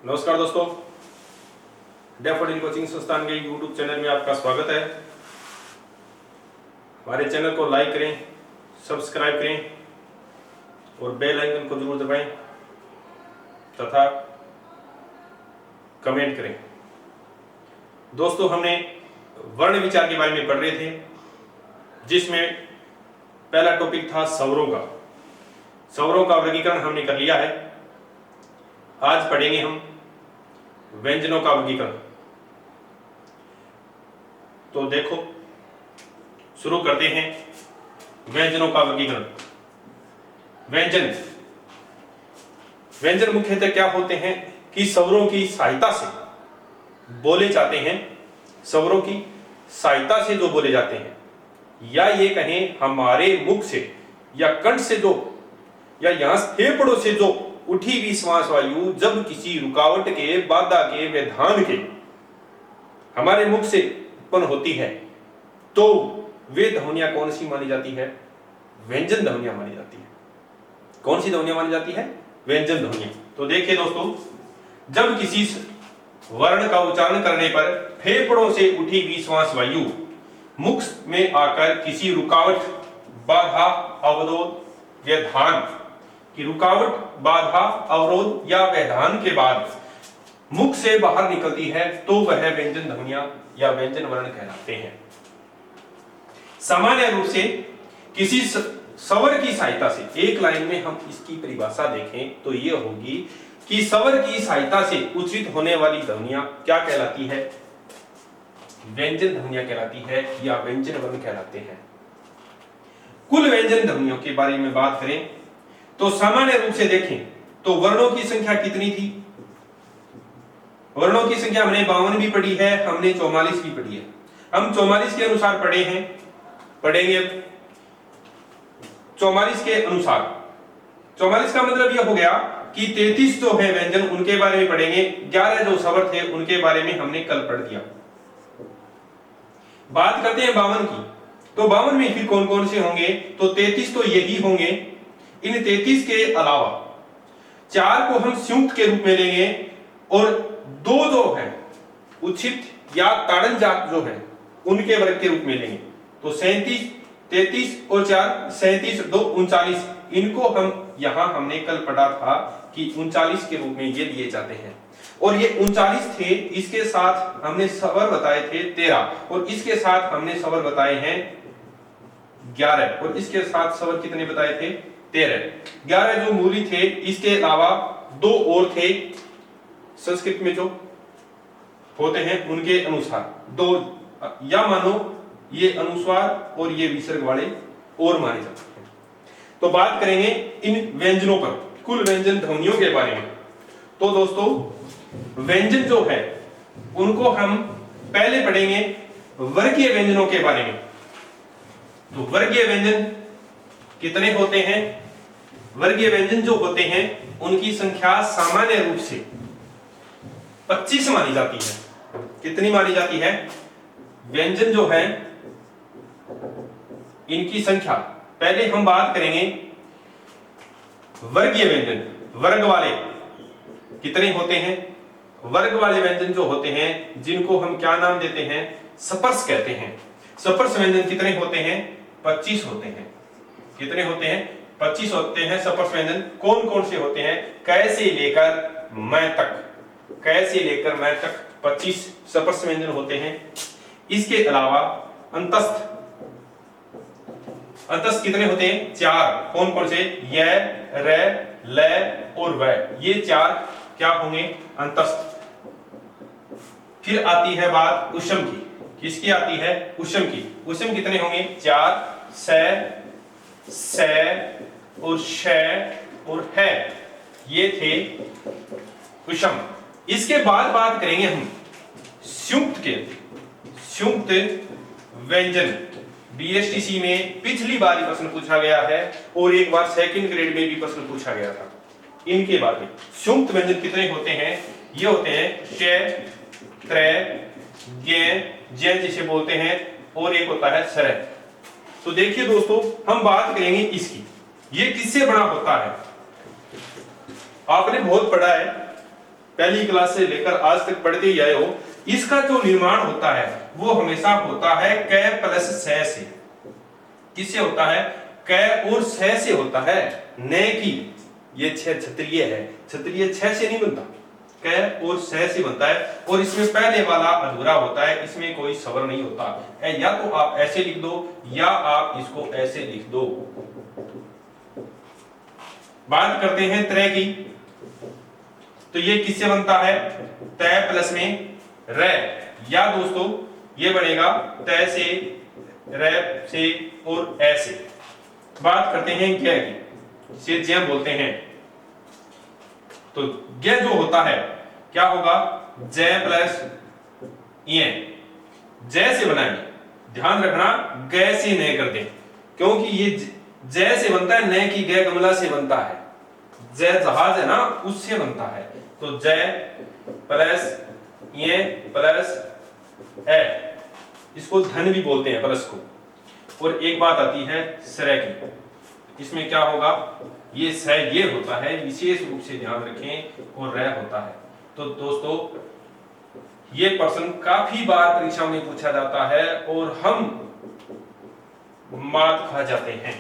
नमस्कार दोस्तों, daffodil coaching संस्थान के यूट्यूब चैनल में आपका स्वागत है। हमारे चैनल को लाइक करें, सब्सक्राइब करें और बेल आइकन को जरूर दबाएं तथा कमेंट करें। दोस्तों, हमने वर्ण विचार के बारे में पढ़ रहे थे, जिसमें पहला टॉपिक था स्वरों का। स्वरों का वर्गीकरण हमने कर लिया है। आज पढ़ेंगे हम व्यंजनों का वर्गीकरण। तो देखो, शुरू करते हैं व्यंजनों का वर्गीकरण। व्यंजन मुख्यतः क्या होते हैं कि स्वरों की सहायता से बोले जाते हैं। स्वरों की सहायता से जो बोले जाते हैं, या ये कहें हमारे मुख से या कंठ से जो, या यहां फेफड़ों से जो उठी हुई श्वास वायु जब किसी रुकावट के, बाधा के, व्यवधान के हमारे मुख से उत्पन्न होती है, तो वे ध्वनियां कौन सी मानी जाती है? व्यंजन ध्वनियां मानी जाती है। कौन सी ध्वनियां मानी जाती है? व्यंजन ध्वनियां। तो देखिए दोस्तों, जब किसी वर्ण का उच्चारण करने पर फेफड़ों से उठी हुई श्वास वायु मुख में आकर किसी रुकावट, बाधा, अवरोध, व्यवधान की रुकावट, बाधा, अवरोध या व्यवधान के बाद मुख से बाहर निकलती है, तो वह व्यंजन ध्वनियां या व्यंजन वर्ण कहलाते हैं। सामान्य रूप से किसी स्वर की सहायता से, एक लाइन में हम इसकी परिभाषा देखें तो यह होगी कि स्वर की सहायता से उच्चारित होने वाली ध्वनियां क्या कहलाती है? व्यंजन ध्वनियां कहलाती है या व्यंजन वर्ण कहलाते हैं। कुल व्यंजन ध्वनियों के बारे में बात करें तो सामान्य रूप से देखें तो वर्णों की संख्या कितनी थी? वर्णों की संख्या हमने 52 भी पढ़ी है, हमने 44 भी पढ़ी है। हम 44 के अनुसार पढ़ेंगे 44 के अनुसार। 44 का मतलब यह हो गया कि 33 जो है व्यंजन, उनके बारे में पढ़ेंगे। 11 जो स्वर थे उनके बारे में हमने कल पढ़ दिया। बात करते हैं 52 की, तो 52 में फिर कौन कौन से होंगे? तो 33 तो यही होंगे। इन 33 के अलावा 4 को हम संयुक्त के रूप में लेंगे और 2 जो है उच्छिष्ट या ताड़न जात जो है उनके वर्ग के रूप में लेंगे। तो 37, 33 और 4 37, 2 39। इनको हम यहां हमने कल पढ़ा था कि 39 के रूप में ये लिए जाते हैं। और ये 39 थे, इसके साथ हमने स्वर बताए थे 13 और इसके साथ हमने स्वर बताए हैं 11 और इसके साथ स्वर कितने बताए थे? 13। 11 जो मूली थे, इसके अलावा 2 और थे संस्कृत में जो होते हैं उनके अनुसार 2, या मानो ये अनुस्वार और ये विसर्ग वाले और माने जाते हैं। तो बात करेंगे इन व्यंजनों पर, कुल व्यंजन ध्वनियों के बारे में। तो दोस्तों, व्यंजन जो है उनको हम पहले पढ़ेंगे वर्गीय व्यंजनों के बारे में। तो वर्गीय व्यंजन कितने होते हैं? वर्गीय व्यंजन जो होते हैं उनकी संख्या सामान्य रूप से 25 मानी जाती है। कितनी मानी जाती है? व्यंजन जो है इनकी संख्या, पहले हम बात करेंगे वर्गीय व्यंजन। वर्ग वाले कितने होते हैं? वर्ग वाले व्यंजन जो होते हैं, जिनको हम क्या नाम देते हैं? स्पर्श कहते हैं। स्पर्श व्यंजन कितने होते हैं? 25 होते हैं। कितने होते हैं? 25 होते हैं स्पर्श व्यंजन। कौन कौन से होते हैं? कै से लेकर मैं तक, कै से लेकर मैं तक 25 स्पर्श व्यंजन होते हैं। इसके अलावा अंतस्थ, अंतस्थ कितने होते हैं? 4। कौन कौन से? य, र, ल और व। ये 4 क्या होंगे? अंतस्थ। फिर आती है बात उष्म की। किसकी आती है? उष्म की। उष्म कितने होंगे? 4, स और श और है, ये थे उष्म। इसके बाद बात करेंगे हम संयुक्त के। संयुक्त व्यंजन बीएसटीसी में पिछली बार प्रश्न पूछा गया है और एक बार सेकंड ग्रेड में भी प्रश्न पूछा गया था इनके बारे में। संयुक्त व्यंजन कितने होते हैं? ये होते हैं श, त्र, ज्ञ जिसे बोलते हैं, और एक होता है सर। तो देखिए दोस्तों, हम बात करेंगे इसकी। ये किससे बना होता है? आपने बहुत पढ़ा है पहली क्लास से लेकर आज तक पढ़ते ही आए हो, इसका जो निर्माण होता है वो हमेशा होता है कै प्लस सै से। किससे होता है? कै और सै से होता है, न कि ये क्षत्रिय है, क्षत्रिय छह से नहीं बनता, कै और सै से बनता है। और इसमें पहले वाला अधूरा होता है, इसमें कोई स्वर नहीं होता। या तो आप ऐसे लिख दो या आप इसको ऐसे लिख दो। बात करते हैं त्रय की, तो ये किससे बनता है? तय प्लस में र, या दोस्तों ये बनेगा तय से, र से और ए से। बात करते हैं ज्ञ की, जिसे ज्ञ बोलते हैं। तो ज्ञ जो होता है क्या होगा? जय प्लस य, जय से बनाएंगे, ध्यान रखना ग से न कर दें, क्योंकि ये जय से बनता है, न कि ग गमला से बनता है। जय जहाज है ना, उससे बनता है। तो जय प्लस ये प्लस ए, इसको धन भी बोलते हैं प्लस को। और एक बात आती है श्रय की, इसमें क्या होगा? ये स ये होता है, विशेष रूप से ध्यान रखें, और र होता है। तो दोस्तों ये प्रश्न काफी बार परीक्षा में पूछा जाता है और हम मात खा जाते हैं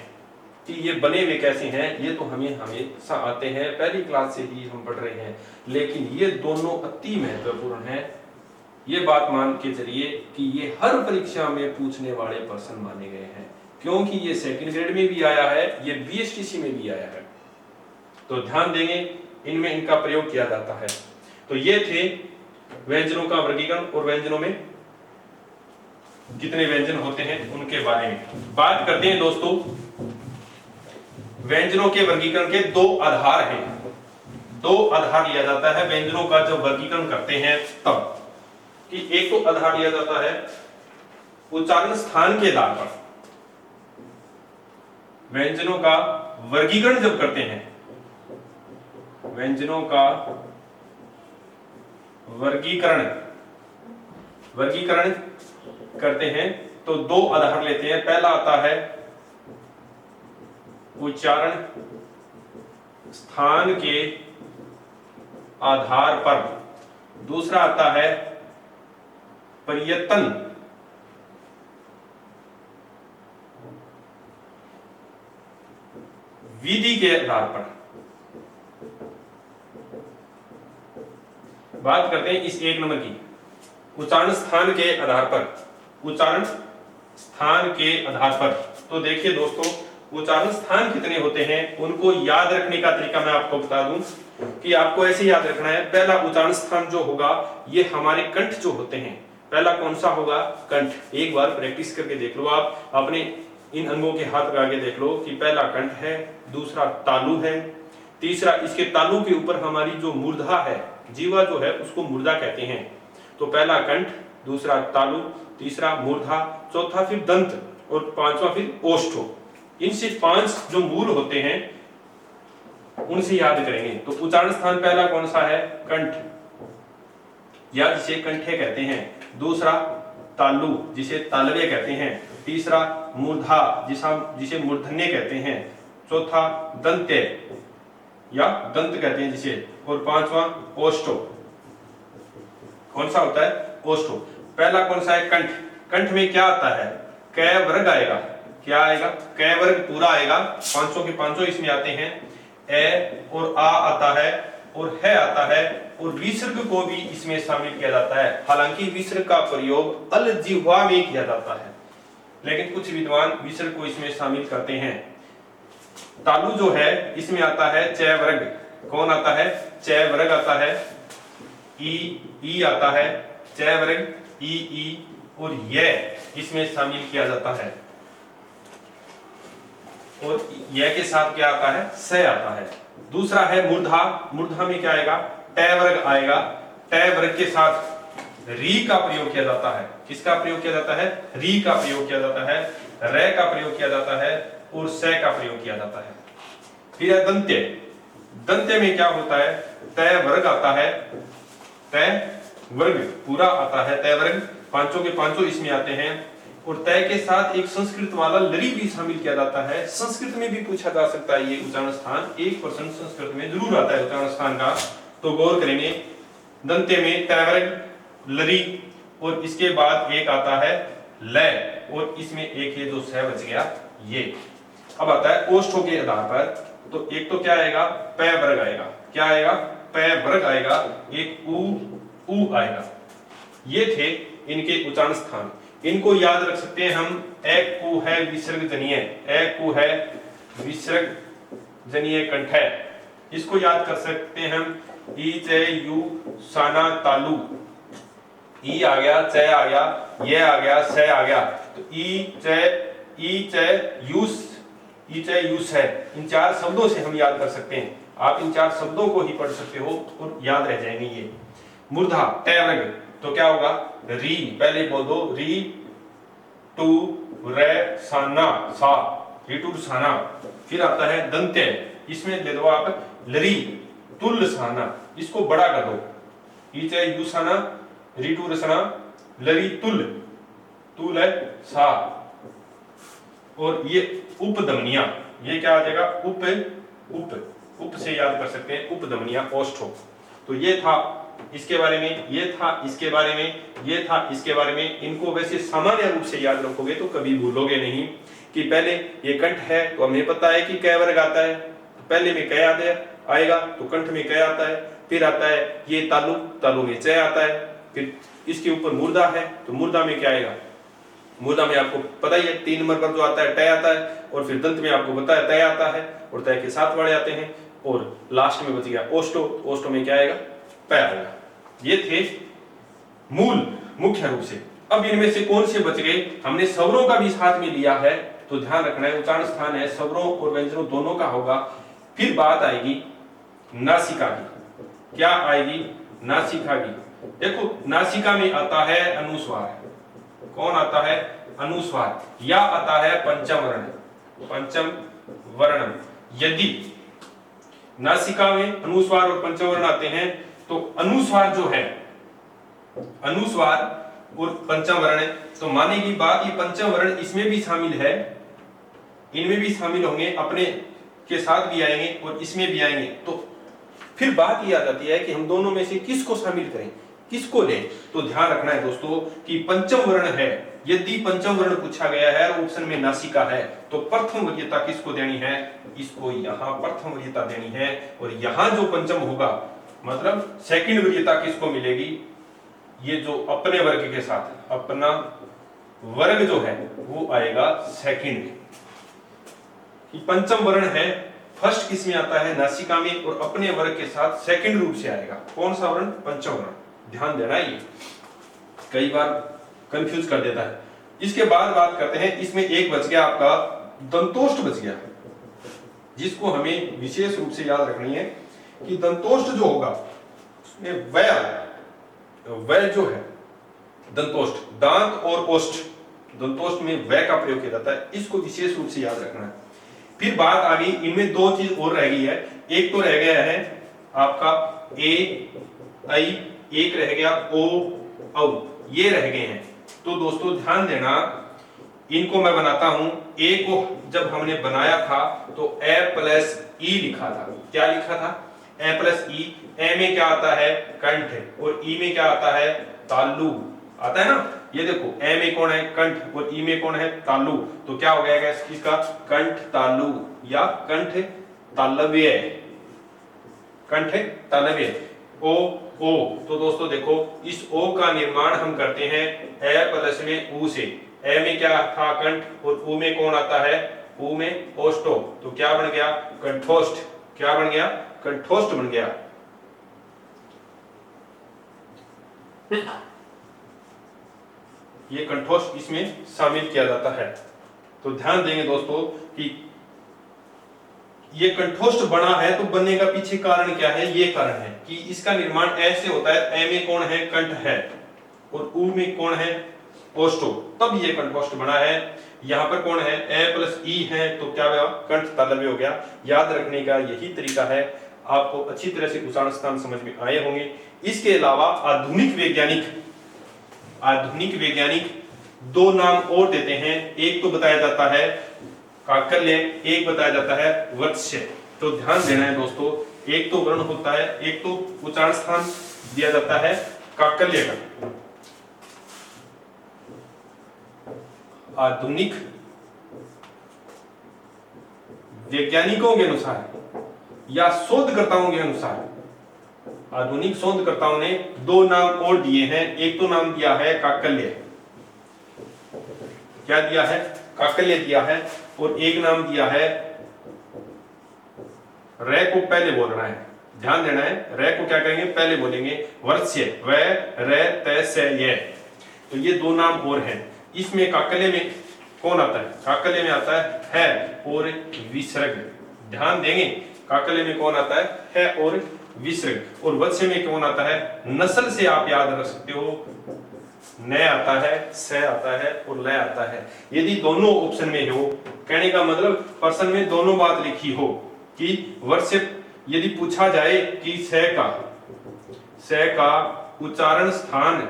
कि ये बने हुए कैसे हैं। ये तो हमें हमेशा आते हैं, पहली क्लास से ही हम पढ़ रहे हैं, लेकिन ये दोनों अति महत्वपूर्ण हैं। ये बात मान के चलिए कि ये हर परीक्षा में पूछने वाले प्रश्न माने गए हैं, क्योंकि ये सेकंड ग्रेड में भी आया है, ये बीएसटीसी में भी आया है। तो ध्यान देंगे, इनमें इनका प्रयोग किया जाता है। तो ये थे व्यंजनों का वर्गीकरण, और व्यंजनों में कितने व्यंजन होते हैं उनके बारे में बात करते हैं। दोस्तों व्यंजनों के वर्गीकरण के दो आधार हैं, दो आधार लिया जाता है व्यंजनों का जब वर्गीकरण करते हैं तब। कि एक तो आधार लिया जाता है उच्चारण स्थान के आधार पर, व्यंजनों का वर्गीकरण जब करते हैं, व्यंजनों का वर्गीकरण करते हैं तो दो आधार लेते हैं। पहला आता है उच्चारण स्थान के आधार पर, दूसरा आता है प्रयत्न विधि के आधार पर। बात करते हैं इस एक नंबर की, उच्चारण स्थान के आधार पर, उच्चारण स्थान के आधार पर। तो देखिए दोस्तों, उच्चारण स्थान कितने होते हैं उनको याद रखने का तरीका मैं आपको बता दूं कि आपको ऐसे याद रखना है। पहला उच्चारण स्थान जो होगा ये हमारे कंठ जो होते हैं, पहला कौन सा होगा? कंठ। एक बार प्रैक्टिस करके देख लो, आप अपने इन अंगों के हाथ लगा के देख लो कि पहला कंठ है, दूसरा तालु है, तीसरा इसके तालु के ऊपर हमारी जो मूर्धा है, जीवा जो है उसको मूर्धा कहते हैं। तो पहला कंठ, दूसरा तालु, तीसरा मूर्धा, चौथा फिर दंत और पांचवा फिर ओष्ठो। इनसे पांच जो मूल होते हैं उनसे याद करेंगे। तो उच्चारण स्थान पहला कौन सा है? कंठ, या जिसे कंठे कहते हैं, दूसरा तालु जिसे तालवे कहते हैं, तीसरा मूर्धा जिसे मूर्धन्य कहते हैं, चौथा दंत्य या दंत कहते हैं जिसे, और पांचवा ओष्ठो। कौन सा होता है? ओष्ठो। पहला कौन सा है? कंठ। कंठ में क्या आता है? कै वर्ग आएगा। क्या आएगा? कै वर्ग पूरा आएगा, पांचों के पांचों इसमें आते हैं। ए और आ आता है और है आता है, और विसर्ग को भी इसमें शामिल किया जाता है। हालांकि विसर्ग का प्रयोग अल जिह्वा में किया जाता है, लेकिन कुछ विद्वान विसर्ग को इसमें शामिल करते हैं। तालु जो है इसमें आता है चय वर्ग। कौन आता है? चय वर्ग आता है, ई आता है, चय वर्ग ई, और यह इसमें शामिल किया जाता है, और यह के साथ क्या आता है? स आता है। दूसरा है मूर्धा। मूर्धा में क्या आएगा? टय वर्ग आएगा। टय वर्ग के साथ री का प्रयोग किया जाता है। किसका प्रयोग किया जाता है? री का प्रयोग किया जाता है, रे का प्रयोग किया जाता है, और स का प्रयोग किया जाता है। फिर है दंत्य। दंत्य में क्या होता है? तय वर्ग आता है, तय वर्ग पूरा आता है, तय वर्ग पांचों के पांचों इसमें आते हैं, और तय के साथ एक संस्कृत वाला लरी भी शामिल किया जाता है। संस्कृत में भी पूछा जा सकता है ये उच्चारण स्थान, 1% संस्कृत में जरूर आता है उच्चारण स्थान का, तो गौर करेंगे। दंते में तैवरग लरी, और इसके बाद एक आता है लय, और इसमें एक ये जो स बच गया ये। अब आता है ओष्ठों के आधार पर, तो एक तो क्या आएगा, पै वर्ग आएगा, क्या आएगा, पै वर्ग आएगा, एक ऊ आएगा। ये थे इनके उच्चारण स्थान। इनको याद रख सकते हैं हम। एक कु है विसर्ग जनीय, एक कु है विसर्ग जनीय कंठ है, इसको याद कर सकते हैं हम। ई चे यू साना तालु, ई आ गया, च आ गया, ये आ गया, स आ गया, तो ई चे यूस, ई चे यूस है। इन चार शब्दों से हम याद कर सकते हैं। आप इन चार शब्दों को ही पढ़ सकते हो और याद रह जाएंगे ये। मूर्धा तैवरग, तो क्या होगा, री, पहले बोल दो, री टू रे साना सा, री टू साना। फिर आता है दंत्य, इसमें ले दो आप लरी तुल साना, इसको बड़ा कर दो, ई चे यू साना, री टू रसना, लरी तुल, तुल है सा। और ये उपधमनिया, ये क्या आ जाएगा, उप से याद कर सकते हैं, उपधमनिया ओष्ठो। तो ये था इसके बारे में, ये था इसके बारे में, ये था इसके बारे में। इनको वैसे सामान्य रूप से याद रखोगे तो कभी भूलोगे नहीं कि पहले ये कंठ है तो हमें पता है कि कै वर्ग आता है, तो पहले में कै आएगा तो कंठ में कै आता है। फिर आता है ये तालु, तालु में च आता है। फिर इसके ऊपर मूर्धा है, तो मूर्धा में क्या आएगा, मूर्धा में आपको पता ही है 3 नंबर पर जो आता है टय आता है, और फिर दंत में आपको पता है तय आता है, और तय के साथ वाले आते हैं, और लास्ट में बच गया ओष्ठो, ओष्ठो में क्या आएगा, पै आएगा। ये थे मूल मुख्य रूप से। अब इनमें से कौन से बच गए, हमने स्वरों का भी साथ में लिया है, तो ध्यान रखना है उच्चारण स्थान है स्वरों और व्यंजनों दोनों का होगा। फिर बात आएगी नासिका की, क्या आएगी, नासिका की। देखो नासिका में आता है अनुस्वार, कौन आता है, अनुस्वार, या आता है पंचम वर्ण, पंचम वर्ण। यदि नासिका में अनुस्वार और पंचम वर्ण आते हैं तो अनुस्वार जो है, अनुस्वार और पंचम वर्ण, तो माने की बात ये पंचम वर्ण इसमें भी शामिल है, इनमें भी शामिल होंगे, अपने के साथ भी आएंगे और इसमें भी आएंगे। तो फिर बात ये आ जाती है कि हम दोनों में से किसको शामिल करें, किसको लें। तो ध्यान रखना है दोस्तों कि पंचम वर्ण है, यदि पंचम वर्ण पूछा गया है और ऑप्शन में नासिका है, तो प्रथम वरीयता किसको देनी है, इसको यहाँ प्रथम वरीयता देनी है। और यहाँ जो पंचम होगा मतलब सेकंड वरीयता किसको मिलेगी, ये जो अपने वर्ग के साथ, अपना वर्ग जो है वो आएगा सेकंड में। पंचम वर्ण है, फर्स्ट किस में आता है, नासिका में, और अपने वर्ग के साथ सेकंड रूप से आएगा। कौन सा वर्ण, पंचम वर्ण। ध्यान देना, ये कई बार कंफ्यूज कर देता है। इसके बाद बात करते हैं, इसमें एक बच गया आपका दंतोष्ठ बच गया, जिसको हमें विशेष रूप से याद रखनी है कि दंतोष्ठ जो होगा उसमें वय जो है, दंतोष्ठ, दांत और ओष्ठ, दंतोष्ठ में वय का प्रयोग किया जाता है, इसको विशेष रूप से याद रखना है। फिर बात आ गई, इनमें दो चीज और रह गई है। एक तो रह गया है आपका ए आई, एक रह गया ओ औ, ये रह गए हैं। तो दोस्तों ध्यान देना, इनको मैं बनाता हूं। ए को जब हमने बनाया था तो ए प्लस ई लिखा था। क्या लिखा था, ए प्लस ई। ए में क्या आता है, कंठ, और ई में क्या आता है, तालु आता है ना। ये देखो ए में कौन है, कंठ, और ई में कौन है, तालु। तो क्या हो गया इसका, कंठ तालु या कंठ तालव्य, कंठ तालव्य। ओ ओ, तो दोस्तों देखो इस ओ का निर्माण हम करते हैं ए प्लस में ऊ से। ए में क्या था, कंठ, और ऊ में कौन आता है, ऊ में ओष्ठो। तो क्या बन गया, कंठोष्ठ। क्या बन गया, कंठोष्ठ बन गया। ये कंठोष्ठ इसमें शामिल किया जाता है। तो ध्यान देंगे दोस्तों कि ये कंठोष्ठ बना है, तो बनने का पीछे कारण क्या है, ये कारण है कि इसका निर्माण ऐसे होता है, ए में कौन है, कंठ है, और ऊ में कौन है, ओष्ठो, तब ये कंठोष्ठ बना है। यहाँ पर कौन है, ए प्लस ई है, तो क्या हुआ, कंठ तालव्य हो गया। याद रखने का यही तरीका है। आपको अच्छी तरह से उच्चारण स्थान समझ में आए होंगे। इसके अलावा आधुनिक वैज्ञानिक दो नाम और देते हैं। एक तो बताया जाता है काकल्य, एक बताया जाता है वत्स्य। तो ध्यान देना है दोस्तों, एक तो वर्ण होता है, एक तो उच्चारण स्थान दिया जाता है काकल्य का। आधुनिक वैज्ञानिकों के अनुसार या शोधकर्ताओं के अनुसार, आधुनिक शोधकर्ताओं ने दो नाम और दिए हैं। एक तो नाम दिया है काकल्य, क्या दिया है? काकल्य दिया है। और एक नाम दिया है, रे को पहले बोलना है, ध्यान देना है, रे को क्या कहेंगे? पहले बोलेंगे। वर्ष्य, व रे त से ये, तो ये दो नाम और हैं। इसमें काकल्य में कौन आता है? काकल्य में आता है और विसर्ग, ध्यान देंगे। काकल्य में कौन आता है और विसर्ग। और वत्स्य में कौन आता है? नस्ल से आप याद रख सकते हो, न आता है, से आता है और ल आता है। यदि दोनों ऑप्शन में हो, कहने का मतलब प्रश्न में दोनों बात लिखी हो कि वत्स्य, यदि पूछा जाए कि से का उच्चारण स्थान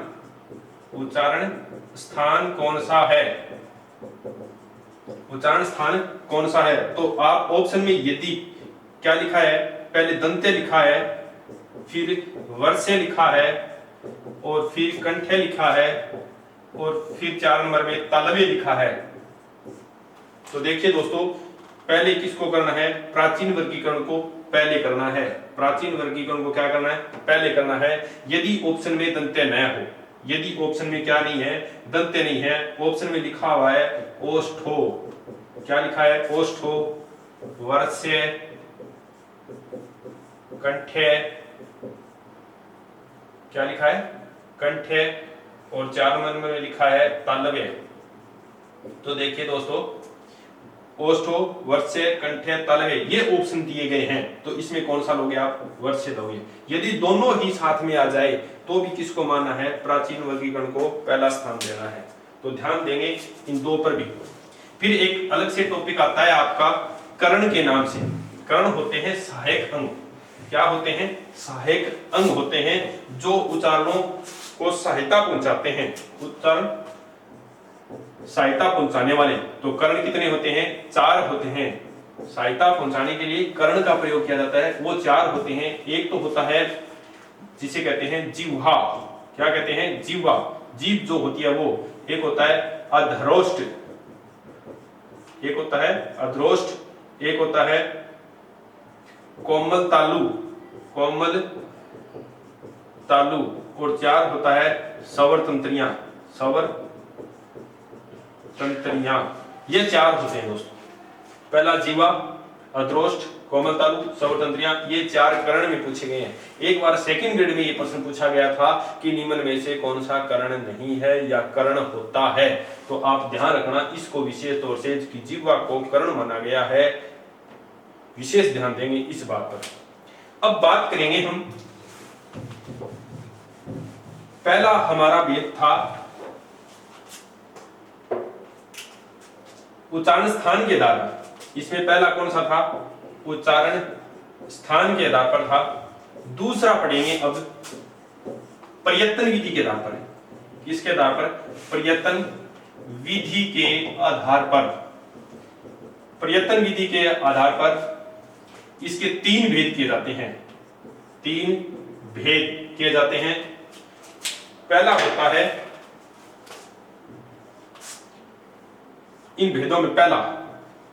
कौन सा है, उच्चारण स्थान कौन सा है, तो आप ऑप्शन में यदि क्या लिखा है? पहले दंत्य लिखा है, फिर वर्ष्य लिखा है, और फिर कंठ्य लिखा है, और फिर 4 नंबर में तालव्य लिखा है। तो देखिए दोस्तों, पहले किसको करना है? प्राचीन वर्गीकरण को पहले करना है। प्राचीन वर्गीकरण को क्या करना है? पहले करना है। यदि ऑप्शन में दंत्य न हो, यदि ऑप्शन में क्या नहीं है? दंत्य नहीं है, ऑप्शन में लिखा हुआ है ओष्ठो, क्या लिखा है? ओष्ठो, वर्ष्य, कंठ्य, क्या लिखा है? कंठ्य, और 4 नंबर में लिखा है तालव्य। तो देखिए दोस्तों, ओष्ठो, वर्ष्य, कंठ्य, तालव्य, ये ऑप्शन दिए गए हैं। तो इसमें कौन सा लोगे आप? वर्ष्य दोगे। यदि दोनों ही साथ में आ जाए तो भी किसको मानना है? प्राचीन वर्गीकरण को पहला स्थान देना है। तो ध्यान देंगे इन दो पर भी। फिर एक अलग से टॉपिक आता है आपका कर्ण के नाम से। कर्ण होते हैं सहायक अंग। क्या होते हैं? सहायक अंग होते हैं जो उच्चारणों को सहायता पहुंचाते हैं, उच्चारण सहायता पहुंचाने वाले। तो कर्ण कितने होते हैं? 4 होते हैं। सहायता पहुंचाने के लिए कर्ण का प्रयोग किया जाता है, वो 4 होते हैं। एक तो होता है जिसे कहते हैं जिह्वा, क्या कहते हैं? जिह्वा, जीभ जो होती है वो। एक होता है अधरोष्ठ, एक होता है अधरोष्ठ, एक होता है कोमल तालु, कोमल तालु, और 4 होता है सवर तंत्रियां, सवर तंत्रियां। ये 4 होते हैं दोस्तों। पहला जीवा, अधरोष्ठ, कोमल तालु, सवर तंत्रियां, ये 4 कर्ण में पूछे गए हैं। एक बार सेकंड ग्रेड में ये प्रश्न पूछा गया था कि निम्न में से कौन सा कर्ण नहीं है या कर्ण होता है। तो आप ध्यान रखना इसको विशेष तौर से कि जीवा को कर्ण माना गया है, विशेष ध्यान देंगे इस बात पर। अब बात करेंगे हम, पहला हमारा भेद था उच्चारण स्थान के आधार पर। इसमें पहला कौन सा था? उच्चारण स्थान के आधार पर था। दूसरा पढ़ेंगे अब प्रयत्न विधि के आधार पर। किसके आधार पर? प्रयत्न विधि के आधार पर। प्रयत्न विधि के आधार पर इसके 3 भेद किए जाते हैं, 3 भेद किए जाते हैं। पहला होता है, इन भेदों में पहला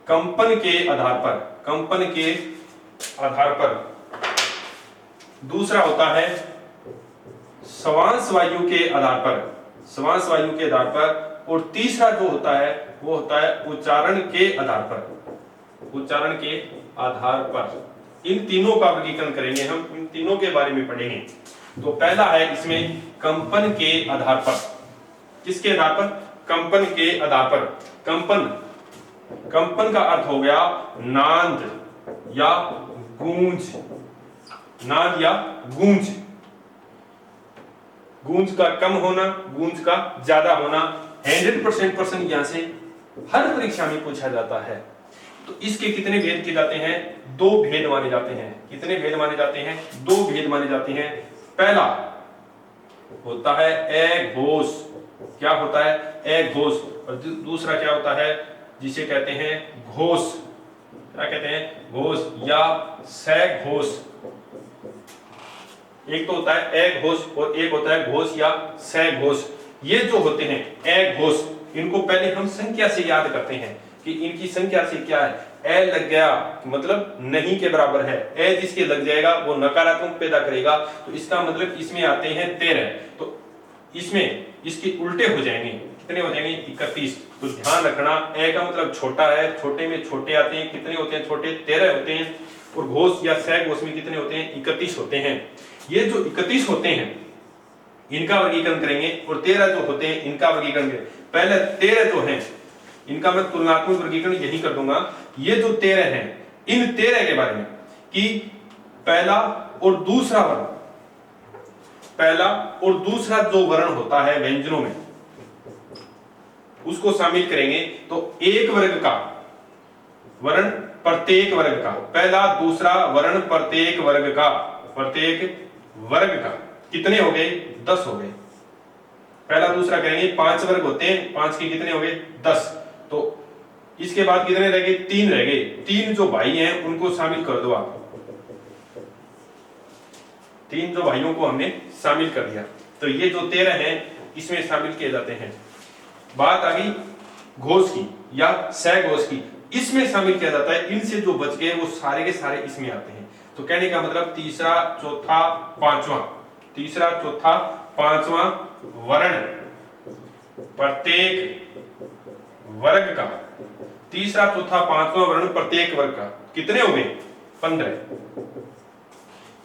कंपन के आधार पर, कंपन के आधार पर। दूसरा होता है श्वास वायु के आधार पर, श्वास वायु के आधार पर। और तीसरा जो होता है वो होता है उच्चारण के आधार पर, उच्चारण के आधार पर। इन तीनों का वर्गीकरण करेंगे हम, इन तीनों के बारे में पढ़ेंगे। तो पहला है इसमें कंपन के आधार पर। किसके आधार पर? कंपन के आधार पर। कंपन, कंपन का अर्थ हो गया नाद या गूंज, नाद या गूंज। गूंज का कम होना, गूंज का ज्यादा होना। 100% प्रश्न यहां से हर परीक्षा में पूछा जाता है। तो इसके कितने भेद किए जाते हैं? 2 भेद माने जाते हैं। कितने भेद माने जाते हैं? 2 भेद माने जाते हैं। पहला होता है अघोष, क्या होता है? अघोष। और दूसरा क्या होता है? जिसे कहते हैं घोष, क्या कहते हैं? घोष या सघोष। एक तो होता है अघोष और एक होता है घोष या सघोष। ये जो होते हैं अघोष, इनको पहले हम संख्या से याद करते हैं कि इनकी संख्या से क्या है, ए लग गया मतलब नहीं के बराबर है, ए जिसके लग जाएगा वो नकारात्मक पैदा करेगा, तो इसका मतलब इसमें आते हैं 13, तो इसमें इसके उल्टे हो जाएंगे, कितने हो जाएंगे 31। तो ध्यान रखना ए का मतलब छोटा है, छोटे में छोटे आते हैं, कितने होते हैं छोटे 13 होते हैं, और घोष या सघोष में कितने होते हैं 31 होते हैं। ये जो 31 होते हैं इनका वर्गीकरण करेंगे, और 13 जो होते हैं इनका वर्गीकरण करेंगे। पहले 13 जो हैं इनका मैं तुलनात्मक वर्गीकरण यही कर दूंगा। ये जो 13 हैं इन 13 के बारे में कि पहला और दूसरा वर्ण, पहला और दूसरा जो वर्ण होता है व्यंजनों में उसको शामिल करेंगे, तो एक वर्ग का वर्ण प्रत्येक वर्ग का, पहला दूसरा वर्ण प्रत्येक वर्ग का, प्रत्येक वर्ग का कितने हो गए 10 हो गए। पहला दूसरा करेंगे 5 वर्ग होते हैं, 5 के कितने हो गए 10, तो इसके बाद कितने रह गए 3 रह गए। 3 जो भाई हैं उनको शामिल कर दो आप, 3 जो भाइयों को हमने शामिल कर दिया, तो ये जो 13 हैं इसमें शामिल किए जाते हैं। बात आ गई घोष की या सघोष की, इसमें शामिल किया जाता है। इनसे जो बच गए वो सारे के सारे इसमें आते हैं। तो कहने का मतलब तीसरा चौथा पांचवा, तीसरा चौथा पांचवा वर्ण प्रत्येक वर्ग का, तीसरा चौथा पांचवा वर्ण प्रत्येक वर्ग का कितने हो गए 15।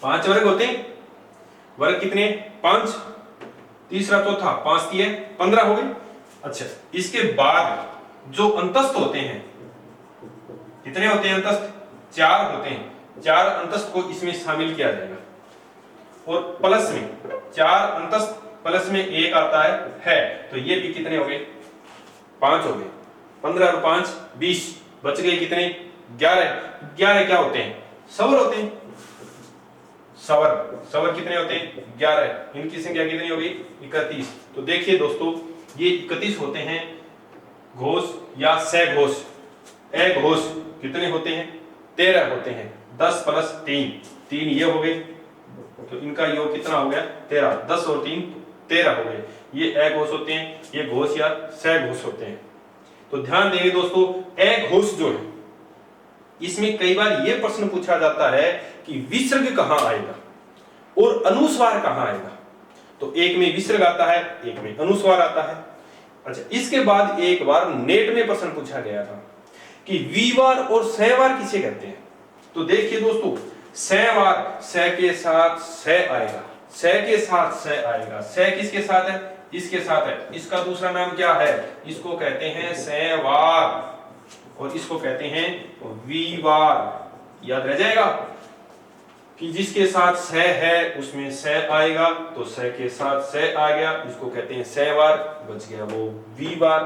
5 वर्ग होते हैं, वर्ग कितने 5, तीसरा चौथा 5 दिए 15 हो गए। अच्छा, इसके बाद जो अंतस्थ होते हैं कितने होते हैं अंतस्थ 4 होते हैं, 4 अंतस्थ को इसमें शामिल किया जाएगा, और प्लस में 4 अंतस्थ प्लस में 1 आता है, तो ये भी कितने हो गए 5 हो गए। 15 और 5 20, बच गए कितने 11। 11 क्या होते हैं सवर होते हैं, सवर, सवर कितने होते हैं 11, इनकी संख्या कितनी हो गई 31। तो देखिए दोस्तों ये 31 होते हैं घोष या सघोष। अघोष कितने होते हैं 13 होते हैं, 10 प्लस 3, 3 ये हो गए, तो इनका योग कितना हो गया 13, 10 और 3 13 हो गए। ये अघोष होते हैं, ये घोष या सघोष होते हैं। तो ध्यान देंगे दोस्तों, अघोष जो है इसमें कई बार ये प्रश्न पूछा जाता है कि विसर्ग कहां आएगा और अनुस्वार कहां आएगा। तो एक में विसर्ग आता है, एक में अनुस्वार आता है। अच्छा, इसके बाद एक बार नेट में प्रश्न पूछा गया था कि वीवार और सहवार किसे कहते हैं। तो देखिए दोस्तों, सहवार स के साथ स आएगा, स के साथ स आएगा, स किसके साथ है इसके साथ है, इसका दूसरा नाम क्या है, इसको कहते हैं सहवार और इसको कहते हैं वीवार। याद रह जाएगा कि जिसके साथ स है उसमें स आएगा, तो स के साथ स आ गया, इसको कहते हैं सहवार, बच गया वो वीवार।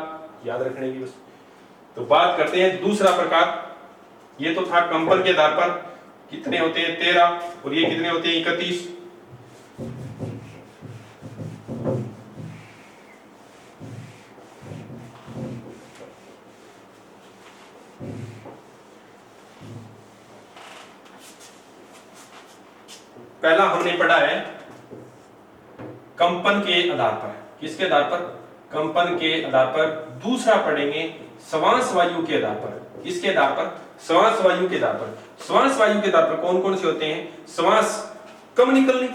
याद रखने की बस। तो बात करते हैं दूसरा प्रकार। ये तो था कंपन के आधार पर कितने होते हैं 13, और ये कितने होते हैं 31। पहला हमने पढ़ा है कंपन के आधार पर, किसके आधार पर कंपन के आधार पर। दूसरा पढ़ेंगे श्वास वायु के आधार पर, किसके आधार पर श्वास वायु के आधार पर। श्वास वायु के आधार पर कौन कौन से होते हैं, श्वास कम निकलनी,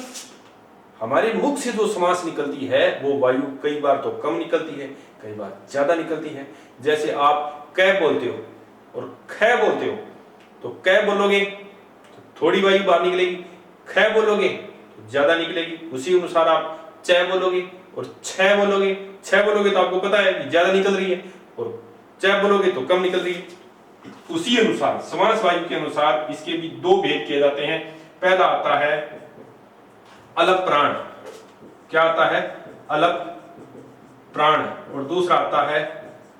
हमारे मुख से जो श्वास निकलती है वो वायु कई बार तो कम निकलती है, कई बार ज्यादा निकलती है। जैसे आप क बोलते हो और ख बोलते हो, तो क बोलोगे तो थोड़ी वायु बाहर निकलेगी, ख बोलोगे तो ज्यादा निकलेगी। उसी अनुसार आप च बोलोगे और छ बोलोगे, छ बोलोगे तो आपको पता है कि ज्यादा निकल रही है, और च बोलोगे तो कम निकल रही है। उसी अनुसार श्वास वायु के अनुसार इसके भी 2 भेद किए जाते हैं। पहला आता है अलप प्राण, क्या आता है अलप प्राण, और दूसरा आता है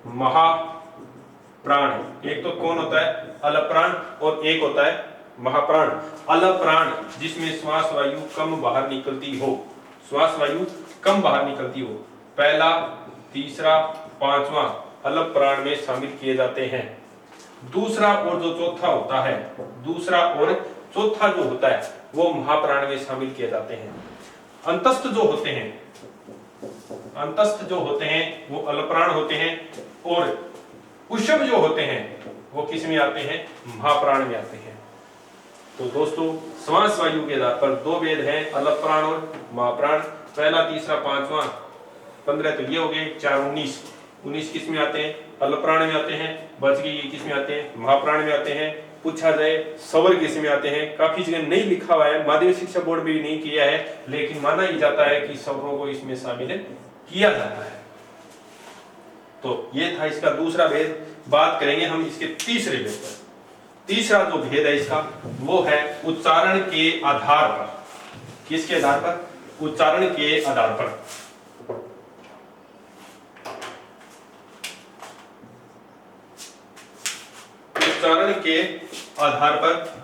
महाप्राण। एक तो कौन होता है अलप प्राण और एक होता है महाप्राण। अलप प्राण जिसमें श्वास वायु कम बाहर निकलती हो, श्वास वायु कम बाहर निकलती हो, पहला तीसरा पांचवा अलप प्राण में शामिल किए जाते हैं। दूसरा और जो चौथा होता है, दूसरा और चौथा जो होता है वो महाप्राण में शामिल किए जाते हैं। अंतस्थ जो होते हैं, अंतस्थ जो होते हैं वो अलप्राण होते हैं, और उष्म जो होते हैं वो किस में आते हैं, महाप्राण में आते हैं। तो दोस्तों श्वास वायु के आधार पर दो वेद हैं, अलप्राण और महाप्राण। पहला, तीसरा, पांचवा, 15 तो ये हो गए, 4 19 किस में आते हैं, अलप्राण में आते हैं। बच गए ये किस में आते हैं, महाप्राण में आते हैं। पूछा जाए सवर किस में आते हैं, काफी जगह नहीं लिखा हुआ है, माध्यमिक शिक्षा बोर्ड में भी नहीं किया है, लेकिन माना ही जाता है कि सवरों को इसमें शामिल किया जाता है। तो ये था इसका दूसरा भेद। बात करेंगे हम इसके तीसरे भेद पर। तीसरा जो भेद है इसका वो है उच्चारण के आधार पर। किसके आधार पर, उच्चारण के आधार पर। उच्चारण के आधार पर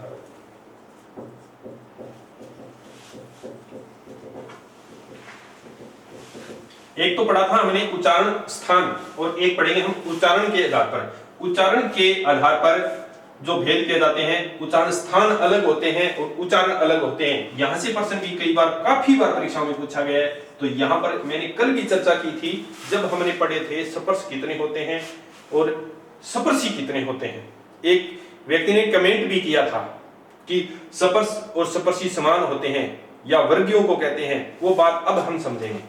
एक तो पढ़ा था हमने उच्चारण स्थान, और एक पढ़ेंगे हम उच्चारण के आधार पर। उच्चारण के आधार पर जो भेद किए जाते हैं, उच्चारण स्थान अलग होते हैं और उच्चारण अलग होते हैं। यहां से प्रश्न भी कई बार, काफी बार परीक्षाओं में पूछा गया है। तो यहां पर मैंने कल भी चर्चा की थी जब हमने पढ़े थे स्पर्श कितने होते हैं और स्पर्शी कितने होते हैं। एक व्यक्ति ने कमेंट भी किया था कि स्पर्श और स्पर्शी समान होते हैं या वर्गीयों को कहते हैं। वो बात अब हम समझेंगे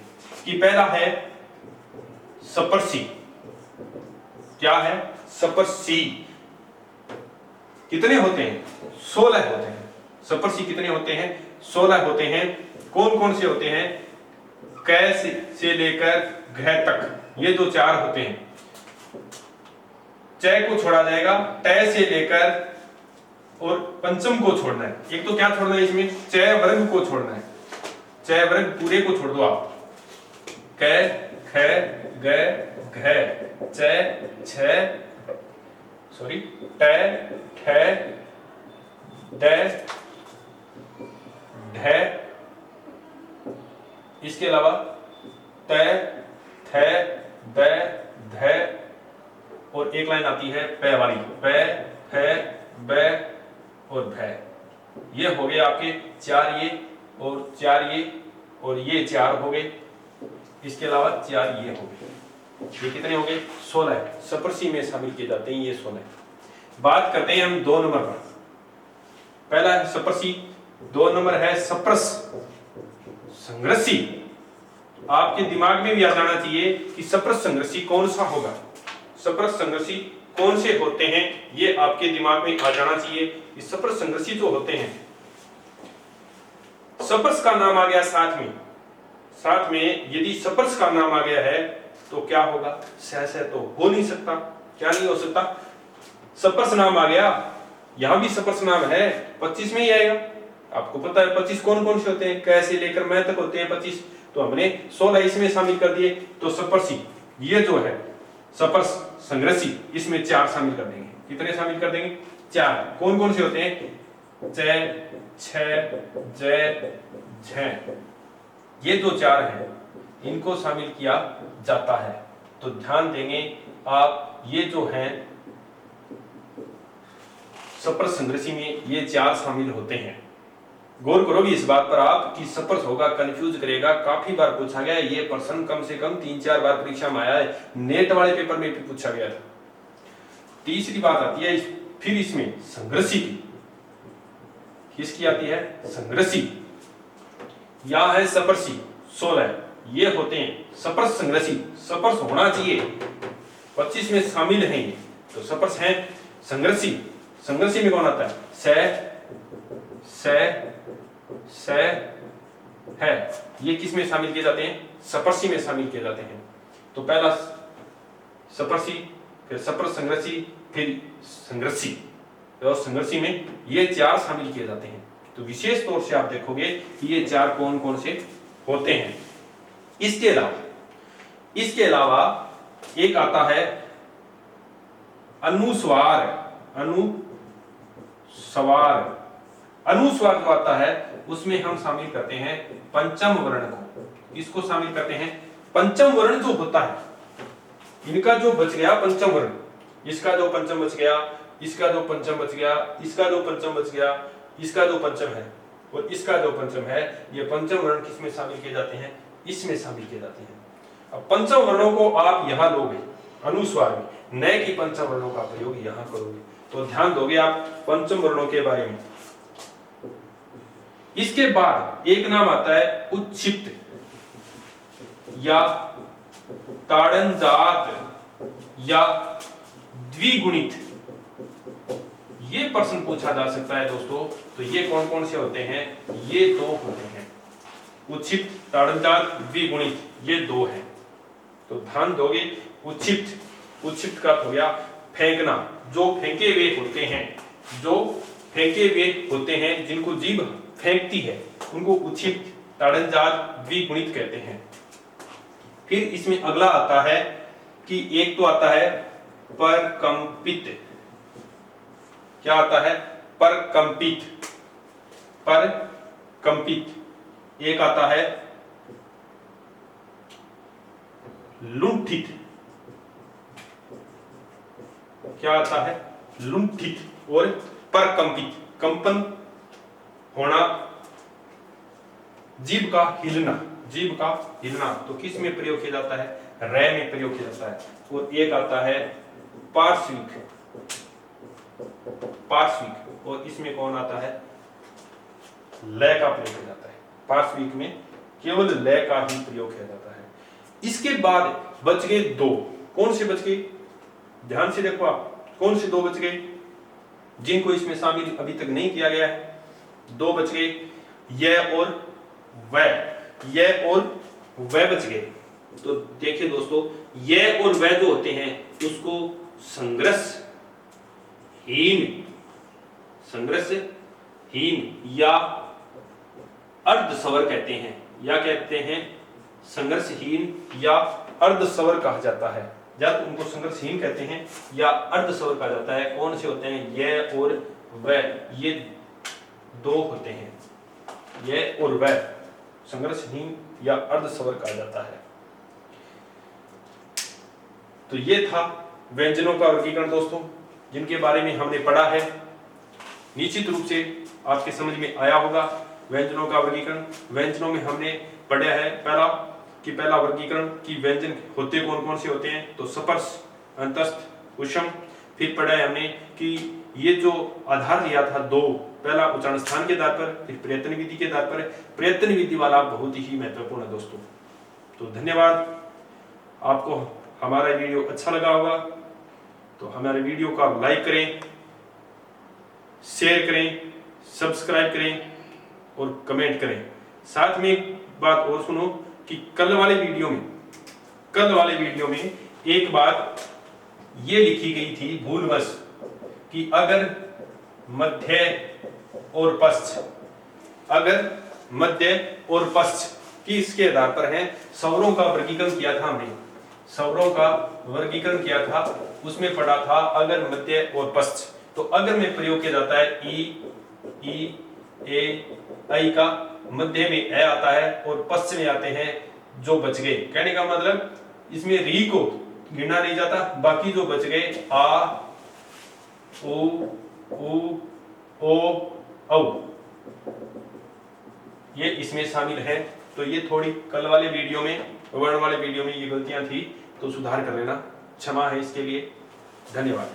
कि पहला है स्पर्शी। क्या है, स्पर्शी कितने होते हैं, 16 होते हैं। स्पर्शी कितने होते हैं, 16 होते हैं। कौन कौन से होते हैं, कै से लेकर घ तक, ये जो 4 होते हैं। च को छोड़ा जाएगा, ट से लेकर और पंचम को छोड़ना है। एक तो क्या छोड़ना है इसमें, च वर्ग को छोड़ना है। च वर्ग पूरे को छोड़ दो आप। क ख ग घ च छ ट ठ ड ढ, इसके अलावा त थ द ध, और एक लाइन आती है प वाली, प फ ब और भ। ये हो गए आपके 4 ये और 4 ये और ये 4 हो गए। इसके अलावा 4 ये हो गए। ये कितने हो गए, 16 स्पर्शी में शामिल किए जाते हैं ये 16। बात करते हैं हम 2 नंबर पर। पहला है स्पर्शी, 2 नंबर है सप्रस संघर्षी। आपके दिमाग में भी आ जाना चाहिए कि सप्रस संघर्षी कौन सा होगा। सप्रस संघर्षी कौन से होते हैं ये आपके दिमाग में आ जाना चाहिए। इस सप्रस संघर्षी जो होते हैं, सप्रस का नाम आ गया साथ में यदि सप्रस का नाम आ गया है तो क्या होगा, सह तो हो नहीं सकता। क्या नहीं हो सकता, सप्रस नाम आ गया। यहां भी सप्रस नाम है, 25 में ही आएगा। आपको पता है 25 कौन कौन से होते हैं, कैसे लेकर मैं तक होते हैं 25। तो हमने 16 इसमें शामिल कर दिए। तो सप्रसी ये जो है सप्रस संघर्षी, इसमें 4 शामिल कर देंगे। कितने शामिल कर देंगे, 4। कौन कौन से होते हैं, च छ ज झ, ये जो 4 है इनको शामिल किया जाता है। तो ध्यान देंगे आप, ये जो हैं सप्रस संघर्षी में ये 4 शामिल होते हैं। गौर करोगे इस बात पर आप कि सप्रस होगा, कंफ्यूज करेगा। काफी बार पूछा गया है ये प्रश्न, कम से कम 3-4 बार परीक्षा में आया है। नेट वाले पेपर में भी पूछा गया था। तीसरी बात आती है फिर इसमें संघर्षी की। किसकी आती है, संघर्षी। यह है सप्रसी 16, ये होते हैं सप्रस संघर्षी। सप्रस होना चाहिए, 25 में शामिल हैं ये, तो सप्रस हैं संघर्षी। संघर्षी में कौन आता है, स है, ये किस में शामिल किए जाते हैं, सप्रसी में शामिल किए जाते हैं। तो पहला सप्रसी, फिर सप्रस संघर्षी, फिर संघर्षी, और संघर्षी में ये 4 शामिल किए जाते हैं। तो विशेष तौर से आप देखोगे कि ये 4 कौन कौन से होते हैं। इसके अलावा एक आता है अनुस्वार। अनुस्वार जो आता है उसमें हम शामिल करते हैं पंचम वर्ण को। इसको शामिल करते हैं पंचम वर्ण जो होता है, इनका जो बच गया पंचम वर्ण, इसका जो पंचम बच गया, इसका जो पंचम बच गया, इसका जो पंचम बच गया, इसका जो पंचम है और इसका जो पंचम है, ये पंचम वर्ण किसमें शामिल किए जाते हैं, इसमें शामिल किए जाते हैं। अब पंचम वर्णों को आप यहां लोगे अनुस्वार में, न कि पंचम वर्णों का प्रयोग यहां करोगे। तो ध्यान दोगे आप पंचम वर्णों के बारे में। इसके बाद एक नाम आता है उच्छिप्त या ताड़नजात या द्विगुणित। ये प्रश्न पूछा जा सकता है दोस्तों। तो ये कौन कौन से होते हैं, ये दो होते हैं, उच्छिप्त, ताड़नजात, द्विगुणित, ये दो हैं। तो ध्यान दोगे उच्छिप्त, उच्छिप्त का हो गया फेंकना, जो फेंके हुए होते हैं, जो फेंके हुए होते हैं, जिनको जीभ फेंकती है, उनको उच्छिप्त, ताड़नजात, द्विगुणित कहते हैं। फिर इसमें अगला आता है कि एक तो आता है परकंपित। क्या आता है, परकंपित, परकंपित। एक आता है लुंठित। क्या आता है, लुंठित और परकंपित, कंपन होना, जीभ का हिलना, जीभ का हिलना। तो किस में प्रयोग किया जाता है, रे में प्रयोग किया जाता है। और एक आता है पार्श्विक, पार्श्विक, और इसमें कौन आता है, लय का प्रयोग किया जाता है। पार्श्विक में केवल लय का ही प्रयोग किया जाता है। इसके बाद बच गए दो, कौन से बच गए, ध्यान से देखो आप, कौन से दो बच गए जिनको इसमें शामिल अभी तक नहीं किया गया है। दो बच गए, यह और वह, यह और वह बच गए। तो देखिए दोस्तों, यह और वह जो होते हैं उसको संघर्ष हीन, संघर्ष हीन या अर्धस्वर कहते हैं, या कहते हैं संघर्षहीन या अर्धस्वर कहा जाता है। जब उनको संघर्षहीन कहते हैं या अर्धस्वर कहा जाता है। कौन से होते हैं, यह और वह, ये दो होते हैं, यह और वह संघर्षहीन या अर्धस्वर कहा जाता है। तो ये था व्यंजनों का वर्गीकरण दोस्तों, जिनके बारे में हमने पढ़ा है। निश्चित रूप से आपके समझ में आया होगा व्यंजनों का वर्गीकरण। व्यंजनों में हमने पढ़ा है पहला वर्गीकरण कि व्यंजन होते कौन कौन से होते हैं। तो स्पर्श, अंतस्थ, उष्म। फिर पढ़ा है हमने कि ये जो आधार लिया था दो, पहला उच्चारण स्थान के आधार पर, फिर प्रयत्न विधि के आधार पर। प्रयत्न विधि वाला बहुत ही महत्वपूर्ण है दोस्तों। तो धन्यवाद। आपको हमारा वीडियो अच्छा लगा होगा तो हमारे वीडियो का लाइक करें, शेयर करें, सब्सक्राइब करें और कमेंट करें। साथ में एक बात और सुनो कि कल वाले वीडियो में एक बात ये लिखी गई थी भूलवश कि अगर मध्य और पश्च, अगर मध्य और पश्च की इसके आधार पर है, स्वरों का वर्गीकरण किया था हमने, स्वरों का वर्गीकरण किया था, उसमें पढ़ा था अगर मध्य और पश्च। तो अगर में प्रयोग किया जाता है ई, ए, आई का, मध्य में ए आता है और पश्च में आते हैं जो बच गए। कहने का मतलब इसमें री को गिना नहीं जाता, बाकी जो बच गए आ, ओ, औ, ये इसमें शामिल है। तो ये थोड़ी कल वाले वीडियो में, वर्ण वाले वीडियो में ये गलतियां थी, तो सुधार कर लेना, क्षमा है इसके लिए। धन्यवाद।